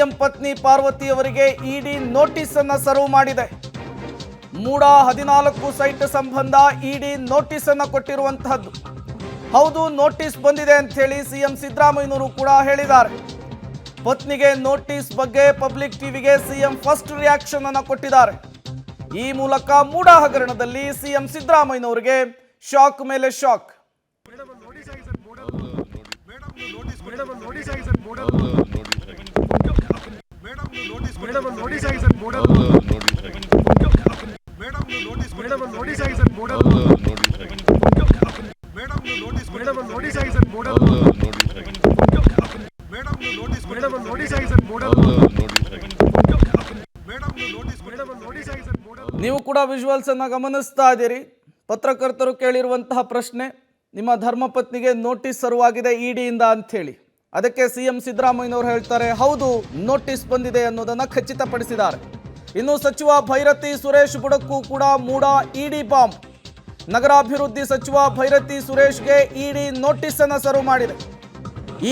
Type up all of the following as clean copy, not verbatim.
CM ಪತ್ನಿ ಪಾರ್ವತಿ ಅವರಿಗೆ ಇಡಿ notice ಅನ್ನು ಸರ್ವ್ ಮಾಡಿದೆ. ಮೂಡ 14 ಸೈಟ್ ಸಂಬಂಧ ಇಡಿ ನೋಟಿಸ್ ಅನ್ನು ಕೊಟ್ಟಿರುವಂತಹದ್ದು. ಹೌದು, ನೋಟಿಸ್ ಬಂದಿದೆ ಅಂತ ಹೇಳಿ ಸಿಎಂ ಸಿದ್ದರಾಮಯ್ಯನವರು ಕೂಡ ಹೇಳಿದ್ದಾರೆ. ಪತ್ನಿಗೆ ನೋಟಿಸ್ ಬಗ್ಗೆ ಪಬ್ಲಿಕ್ ಟಿವಿಗೆ ಸಿಎಂ ಫಸ್ಟ್ ರಿಯಾಕ್ಷನ್ ಅನ್ನು ಕೊಟ್ಟಿದ್ದಾರೆ. ಈ ಮೂಲಕ ಮೂಡ ಹಗರಣದಲ್ಲಿ ಸಿಎಂ ಸಿದ್ದರಾಮಯ್ಯನವರಿಗೆ ಶಾಕ್ ಮೇಲೆ ಶಾಕ್. ನೀವು ಕೂಡ ವಿಜುವಲ್ಸ್ ಅನ್ನು ಗಮನಿಸ್ತಾ ಇದ್ದೀರಿ. ಪತ್ರಕರ್ತರು ಕೇಳಿರುವಂತಹ ಪ್ರಶ್ನೆ, ನಿಮ್ಮ ಧರ್ಮಪತ್ನಿಗೆ ನೋಟಿಸ್ ಸರ್ವ್ ಆಗಿದೆ ಇಡಿಯಿಂದ ಅಂತ ಹೇಳಿ. ಅದಕ್ಕೆ ಸಿಎಂ ಸಿದ್ದರಾಮಯ್ಯನವರು ಹೇಳ್ತಾರೆ, ಹೌದು ನೋಟಿಸ್ ಬಂದಿದೆ ಅನ್ನೋದನ್ನು ಖಚಿತಪಡಿಸಿದ್ದಾರೆ. ಇನ್ನು ಸಚಿವ ಭೈರತಿ ಸುರೇಶ್ ಬುಡಕ್ಕೂ ಕೂಡ ಮೂಡ ಇಡಿ ಬಾಂಬ್. ನಗರಾಭಿವೃದ್ಧಿ ಸಚಿವ ಭೈರತಿ ಸುರೇಶ್ಗೆ ಇಡಿ ನೋಟಿಸ್ ಅನ್ನು ಸರ್ವ್ ಮಾಡಿದೆ.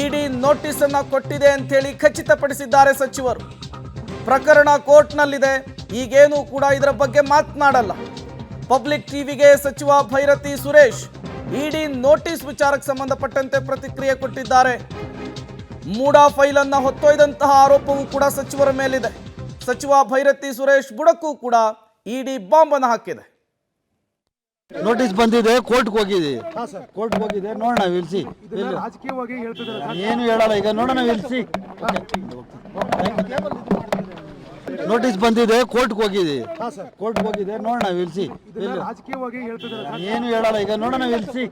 ಇಡಿ ನೋಟಿಸ್ ಅನ್ನು ಕೊಟ್ಟಿದೆ ಅಂತ ಹೇಳಿ ಖಚಿತಪಡಿಸಿದ್ದಾರೆ ಸಚಿವರು. ಪ್ರಕರಣ ಕೋರ್ಟ್ನಲ್ಲಿದೆ, ಈಗೇನು ಕೂಡ ಇದರ ಬಗ್ಗೆ ಮಾತನಾಡಲ್ಲ. ಪಬ್ಲಿಕ್ ಟಿವಿಗೆ ಸಚಿವ ಭೈರತಿ ಸುರೇಶ್ ಇಡಿ ನೋಟಿಸ್ ವಿಚಾರಕ್ಕೆ ಸಂಬಂಧಪಟ್ಟಂತೆ ಪ್ರತಿಕ್ರಿಯೆ ಕೊಟ್ಟಿದ್ದಾರೆ. ಮೂಡ ಫೈಲ್ ಅನ್ನು ಹೊತ್ತೊಯ್ದಂತಹ ಆರೋಪವೂ ಕೂಡ ಸಚಿವರ ಮೇಲಿದೆ. ಸಚಿವ ಭೈರತಿ ಸುರೇಶ್ ಬುಡಕ್ಕೂ ಕೂಡ ಇಡಿ ಬಾಂಬ್ ಅನ್ನು ಹಾಕಿದೆ. ನೋಟಿಸ್ ಬಂದಿದೆ, ಕೋರ್ಟ್ಗೆ ಹೋಗಿದೆ. ಕೋರ್ಟ್ಗೆ ಹೋಗಿದೆ, ನೋಡೋಣ ವಿಲ್ಸಿ. ಏನು ಹೇಳಲ್ಲ ಈಗ, ನೋಡೋಣ ವಿಲ್ಸಿ. ನೋಟಿಸ್ ಬಂದಿದೆ, ಕೋರ್ಟ್ಗೆ ಹೋಗಿದೆ. ಕೋರ್ಟ್ಗೆ ಹೋಗಿದೆ, ನೋಡೋಣ ವಿಲ್ಸಿ. ಏನು ಹೇಳಲ್ಲ ಈಗ, ನೋಡೋಣ ವಿಲ್ಸಿ.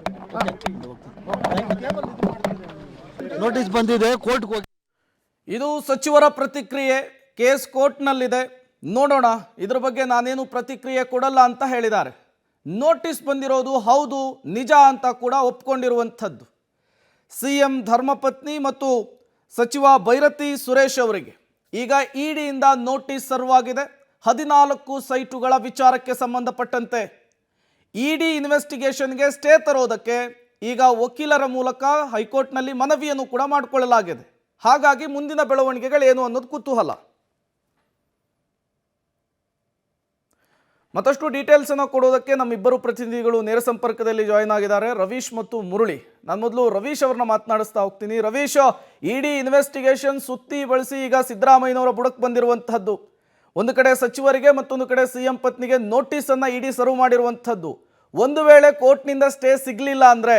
ನೋಟಿಸ್ ಬಂದಿದೆ, ಕೋರ್ಟ್ಗೆ ಹೋಗಿದೆ. ಇದು ಸಚಿವರ ಪ್ರತಿಕ್ರಿಯೆ. ಕೇಸ್ ಕೋರ್ಟ್ನಲ್ಲಿದೆ, ನೋಡೋಣ, ಇದ್ರ ಬಗ್ಗೆ ನಾನೇನು ಪ್ರತಿಕ್ರಿಯೆ ಕೊಡಲ್ಲ ಅಂತ ಹೇಳಿದ್ದಾರೆ. ನೋಟಿಸ್ ಬಂದಿರೋದು ಹೌದು, ನಿಜ ಅಂತ ಕೂಡ ಒಪ್ಕೊಂಡಿರುವಂಥದ್ದು. ಸಿಎಂ ಧರ್ಮಪತ್ನಿ ಮತ್ತು ಸಚಿವ ಭೈರತಿ ಸುರೇಶ್ ಅವರಿಗೆ ಈಗ ಇಡಿಯಿಂದ ನೋಟಿಸ್ ಸರ್ವ್ ಆಗಿದೆ. 14 ಸೈಟುಗಳ ವಿಚಾರಕ್ಕೆ ಸಂಬಂಧಪಟ್ಟಂತೆ ಇಡಿ ಇನ್ವೆಸ್ಟಿಗೇಷನ್ಗೆ ಸ್ಟೇ ತರೋದಕ್ಕೆ ಈಗ ವಕೀಲರ ಮೂಲಕ ಹೈಕೋರ್ಟ್ನಲ್ಲಿ ಮನವಿಯನ್ನು ಕೂಡ ಮಾಡಿಕೊಳ್ಳಲಾಗಿದೆ. ಹಾಗಾಗಿ ಮುಂದಿನ ಬೆಳವಣಿಗೆಗಳೇನು ಅನ್ನೋದು ಕುತೂಹಲ. ಮತ್ತಷ್ಟು ಡೀಟೇಲ್ಸ್ ಅನ್ನು ಕೊಡೋದಕ್ಕೆ ನಮ್ಮಿಬ್ಬರು ಪ್ರತಿನಿಧಿಗಳು ನೇರ ಸಂಪರ್ಕದಲ್ಲಿ ಜಾಯಿನ್ ಆಗಿದ್ದಾರೆ, ರವೀಶ್ ಮತ್ತು ಮುರಳಿ. ನಾನು ಮೊದಲು ರವೀಶ್ ಅವ್ರನ್ನ ಮಾತನಾಡಿಸ್ತಾ ಹೋಗ್ತೀನಿ. ರವೀಶ್, ಇಡಿ ಇನ್ವೆಸ್ಟಿಗೇಷನ್ ಸುತ್ತಿ ಬಳಸಿ ಈಗ ಸಿದ್ದರಾಮಯ್ಯನವರ ಬುಡಕ್ಕೆ ಬಂದಿರುವಂಥದ್ದು. ಒಂದು ಕಡೆ ಸಚಿವರಿಗೆ ಮತ್ತೊಂದು ಕಡೆ ಸಿಎಂ ಪತ್ನಿಗೆ ನೋಟಿಸ್ ಅನ್ನ ಇಡಿ ಸರ್ವ್ ಮಾಡಿರುವಂಥದ್ದು. ಒಂದು ವೇಳೆ ಕೋರ್ಟ್ನಿಂದ ಸ್ಟೇ ಸಿಗಲಿಲ್ಲ ಅಂದ್ರೆ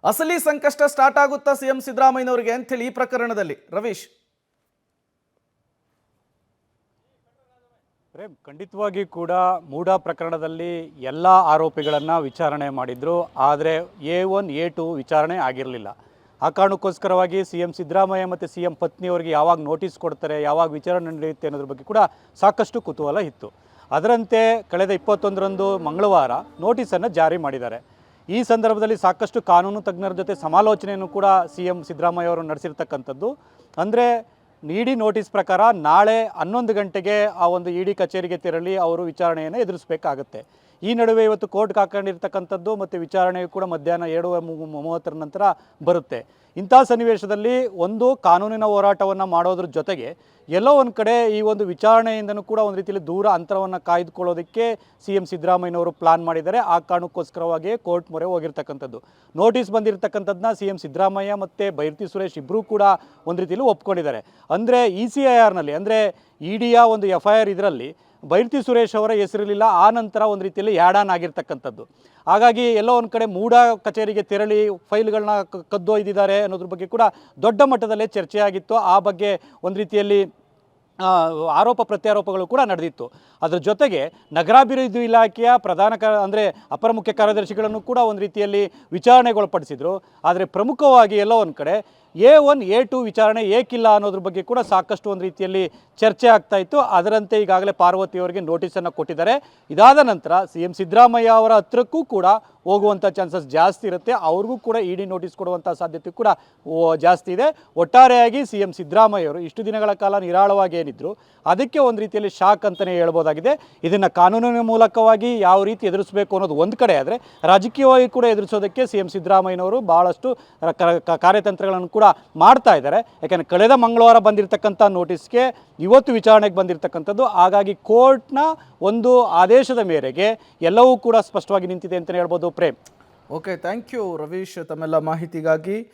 ಅಸಲಿ ಸಂಕಷ್ಟ ಸ್ಟಾರ್ಟ್ ಆಗುತ್ತಾ ಸಿಎಂ ಸಿದ್ದರಾಮಯ್ಯನವರಿಗೆ ಅಂತ ಹೇಳಿ ಈ ಪ್ರಕರಣದಲ್ಲಿ? ರವೀಶ್, ಖಂಡಿತವಾಗಿ ಕೂಡ ಮೂಡ ಪ್ರಕರಣದಲ್ಲಿ ಎಲ್ಲ ಆರೋಪಿಗಳನ್ನು ವಿಚಾರಣೆ ಮಾಡಿದ್ರು. ಆದರೆ A1 A2 ವಿಚಾರಣೆ ಆಗಿರಲಿಲ್ಲ. ಆ ಕಾರಣಕ್ಕೋಸ್ಕರವಾಗಿ ಸಿಎಂ ಸಿದ್ದರಾಮಯ್ಯ ಮತ್ತು ಸಿಎಂ ಪತ್ನಿಯವರಿಗೆ ಯಾವಾಗ ನೋಟಿಸ್ ಕೊಡ್ತಾರೆ, ಯಾವಾಗ ವಿಚಾರಣೆ ನಡೆಯುತ್ತೆ ಅನ್ನೋದ್ರ ಬಗ್ಗೆ ಕೂಡ ಸಾಕಷ್ಟು ಕುತೂಹಲ ಇತ್ತು. ಅದರಂತೆ ಕಳೆದ 21ರಂದು ಮಂಗಳವಾರ ನೋಟಿಸನ್ನು ಜಾರಿ ಮಾಡಿದ್ದಾರೆ. ಈ ಸಂದರ್ಭದಲ್ಲಿ ಸಾಕಷ್ಟು ಕಾನೂನು ತಜ್ಞರ ಜೊತೆ ಸಮಾಲೋಚನೆಯನ್ನು ಕೂಡ ಸಿಎಂ ಸಿದ್ದರಾಮಯ್ಯ ಅವರು ನಡೆಸಿರ್ತಕ್ಕಂಥದ್ದು. ಅಂದರೆ ಇಡಿ ನೋಟಿಸ್ ಪ್ರಕಾರ ನಾಳೆ 11 ಗಂಟೆಗೆ ಆ ಒಂದು ಇಡಿ ಕಚೇರಿಗೆ ತೆರಳಿ ಅವರು ವಿಚಾರಣೆಯನ್ನು ಎದುರಿಸಬೇಕಾಗತ್ತೆ. ಈ ನಡುವೆ ಇವತ್ತು ಕೋರ್ಟ್ಗೆ ಹಾಕೊಂಡಿರ್ತಕ್ಕಂಥದ್ದು ಮತ್ತು ವಿಚಾರಣೆಯು ಕೂಡ ಮಧ್ಯಾಹ್ನ 7:30 ನಂತರ ಬರುತ್ತೆ. ಇಂಥ ಸನ್ನಿವೇಶದಲ್ಲಿ ಒಂದು ಕಾನೂನಿನ ಹೋರಾಟವನ್ನು ಮಾಡೋದ್ರ ಜೊತೆಗೆ ಎಲ್ಲೋ ಒಂದು ಕಡೆ ಈ ಒಂದು ವಿಚಾರಣೆಯಿಂದನೂ ಕೂಡ ಒಂದು ರೀತಿಯಲ್ಲಿ ದೂರ ಅಂತರವನ್ನು ಕಾಯ್ದುಕೊಳ್ಳೋದಕ್ಕೆ ಸಿಎಂ ಸಿದ್ದರಾಮಯ್ಯನವರು ಪ್ಲಾನ್ ಮಾಡಿದ್ದಾರೆ. ಆ ಕಾರಣಕ್ಕೋಸ್ಕರವಾಗಿ ಕೋರ್ಟ್ ಮೊರೆ ಹೋಗಿರ್ತಕ್ಕಂಥದ್ದು. ನೋಟಿಸ್ ಬಂದಿರತಕ್ಕಂಥದ್ದನ್ನ ಸಿಎಂ ಸಿದ್ದರಾಮಯ್ಯ ಮತ್ತು ಭೈರತಿ ಸುರೇಶ್ ಇಬ್ಬರೂ ಕೂಡ ಒಂದು ರೀತಿಯಲ್ಲಿ ಒಪ್ಕೊಂಡಿದ್ದಾರೆ. ಅಂದರೆ ECIRನಲ್ಲಿ ಅಂದರೆ ಇಡಿಯ ಒಂದು FIR ಇದರಲ್ಲಿ ಭೈರತಿ ಸುರೇಶ್ ಅವರ ಹೆಸರಿರಲಿಲ್ಲ. ಆ ನಂತರ ಒಂದು ರೀತಿಯಲ್ಲಿ ಆ್ಯಡ್ ಆನ್ ಆಗಿರ್ತಕ್ಕಂಥದ್ದು. ಹಾಗಾಗಿ ಎಲ್ಲೋ ಒಂದು ಕಡೆ ಮೂಡ ಕಚೇರಿಗೆ ತೆರಳಿ ಫೈಲ್ಗಳನ್ನ ಕದ್ದೊಯ್ದಿದ್ದಾರೆ ಅನ್ನೋದ್ರ ಬಗ್ಗೆ ಕೂಡ ದೊಡ್ಡ ಮಟ್ಟದಲ್ಲೇ ಚರ್ಚೆಯಾಗಿತ್ತು. ಆ ಬಗ್ಗೆ ಒಂದು ರೀತಿಯಲ್ಲಿ ಆರೋಪ ಪ್ರತ್ಯಾರೋಪಗಳು ಕೂಡ ನಡೆದಿತ್ತು. ಅದರ ಜೊತೆಗೆ ನಗರಾಭಿವೃದ್ಧಿ ಇಲಾಖೆಯ ಅಂದರೆ ಅಪರ ಮುಖ್ಯ ಕಾರ್ಯದರ್ಶಿಗಳನ್ನು ಕೂಡ ಒಂದು ರೀತಿಯಲ್ಲಿ ವಿಚಾರಣೆಗೊಳಪಡಿಸಿದರು. ಆದರೆ ಪ್ರಮುಖವಾಗಿ ಎಲ್ಲೋ ಒಂದು ಕಡೆ A1 A2 ವಿಚಾರಣೆ ಏಕಿಲ್ಲ ಅನ್ನೋದ್ರ ಬಗ್ಗೆ ಕೂಡ ಸಾಕಷ್ಟು ಒಂದು ರೀತಿಯಲ್ಲಿ ಚರ್ಚೆ ಆಗ್ತಾ ಇತ್ತು. ಅದರಂತೆ ಈಗಾಗಲೇ ಪಾರ್ವತಿಯವರಿಗೆ ನೋಟಿಸನ್ನು ಕೊಟ್ಟಿದ್ದಾರೆ. ಇದಾದ ನಂತರ ಸಿಎಂ ಸಿದ್ದರಾಮಯ್ಯ ಅವರ ಹತ್ರಕ್ಕೂ ಕೂಡ ಹೋಗುವಂಥ ಚಾನ್ಸಸ್ ಜಾಸ್ತಿ ಇರುತ್ತೆ. ಅವ್ರಿಗೂ ಕೂಡ ಇಡಿ ನೋಟಿಸ್ ಕೊಡುವಂಥ ಸಾಧ್ಯತೆ ಕೂಡ ಜಾಸ್ತಿ ಇದೆ. ಒಟ್ಟಾರೆಯಾಗಿ CM ಸಿದ್ದರಾಮಯ್ಯ ಅವರು ಇಷ್ಟು ದಿನಗಳ ಕಾಲ ನಿರಾಳವಾಗಿ ಏನಿದ್ರು ಅದಕ್ಕೆ ಒಂದು ರೀತಿಯಲ್ಲಿ ಶಾಕ್ ಅಂತಲೇ ಹೇಳ್ಬೋದಾಗಿದೆ. ಇದನ್ನು ಕಾನೂನಿನ ಮೂಲಕವಾಗಿ ಯಾವ ರೀತಿ ಎದುರಿಸಬೇಕು ಅನ್ನೋದು ಒಂದು ಕಡೆ ಆದರೆ, ರಾಜಕೀಯವಾಗಿ ಕೂಡ ಎದುರಿಸೋದಕ್ಕೆ CM ಸಿದ್ದರಾಮಯ್ಯನವರು ಭಾಳಷ್ಟು ಕಾರ್ಯತಂತ್ರಗಳನ್ನು ಕೂಡ ಮಾಡ್ತಾ ಇದ್ದಾರೆ. ಯಾಕೆಂದರೆ ಕಳೆದ ಮಂಗಳವಾರ ಬಂದಿರತಕ್ಕಂಥ ನೋಟಿಸ್ಗೆ ಇವತ್ತು ವಿಚಾರಣೆಗೆ ಬಂದಿರತಕ್ಕಂಥದ್ದು. ಹಾಗಾಗಿ ಕೋರ್ಟ್ನ ಒಂದು ಆದೇಶದ ಮೇರೆಗೆ ಎಲ್ಲವೂ ಕೂಡ ಸ್ಪಷ್ಟವಾಗಿ ನಿಂತಿದೆ ಅಂತಲೇ ಹೇಳ್ಬೋದು. Prem. Okay, thank you Ravish ತಮ್ಮೆಲ್ಲ ಮಾಹಿತಿಗಾಗಿ.